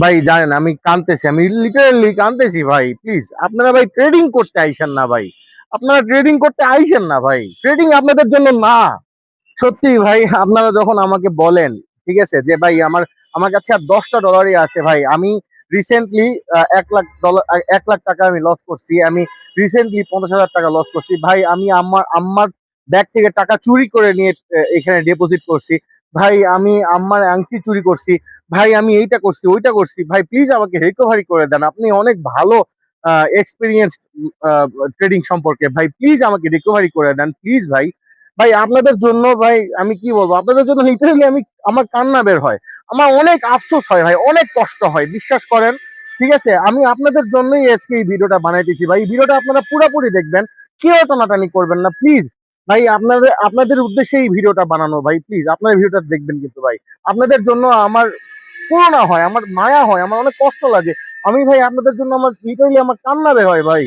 ভাই জানেন আমি কাঁদতেছি, আমি লিটারালি কাঁদতেছি ভাই। প্লিজ আপনারা ভাই ট্রেডিং করতে আইসেন না ভাই, আপনারা ট্রেডিং করতে আইসেন না ভাই, ট্রেডিং আপনাদের জন্য না। সত্যি ভাই, আপনারা যখন আমাকে বলেন ঠিক আছে যে ভাই আমার আমার কাছে আর $10ই আছে ভাই, আমি রিসেন্টলি $1 লাখ, 1 লাখ টাকা আমি লস করছি, আমি রিসেন্টলি 50,000 টাকা লস করছি ভাই, আমি আমার আম্মার ব্যাগ থেকে টাকা চুরি করে নিয়ে এখানে ডিপোজিট করছি ভাই, আমি আম্মার আংটি চুরি করছি ভাই, আমি এইটা করছি ওইটা করছি ভাই, প্লিজ আমাকে রিকভারি করে দেন, আপনি অনেক ভালো এক্সপিরিয়েন্স ট্রেডিং সম্পর্কে ভাই, প্লিজ আমাকে রিকভারি করে দেন প্লিজ ভাই। ভাই আপনাদের জন্য ভাই আমি কি বলবো, আপনাদের জন্য লিটারালি আমি আমার কান্না বের হয়, আমার অনেক আফসোস হয় ভাই, অনেক কষ্ট হয়, বিশ্বাস করেন। ঠিক আছে, আমি আপনাদের জন্যই আজকে এই ভিডিওটা বানাইতেছি ভাই, এই ভিডিওটা আপনারা পুরোপুরি দেখবেন, কেউ টানাটানি করবেন না প্লিজ ভাই, আপনাদের আপনাদের উদ্দেশ্যে এই ভিডিওটা বানানো ভাই, প্লিজ আপনার ভিডিওটা দেখবেন কিন্তু ভাই, আপনাদের জন্য আমার করুণা হয়, আমার মায়া হয়, আমার অনেক কষ্ট লাগে, আমি ভাই আপনাদের জন্য আমার লিটারালি আমার কান্না বের হয় ভাই।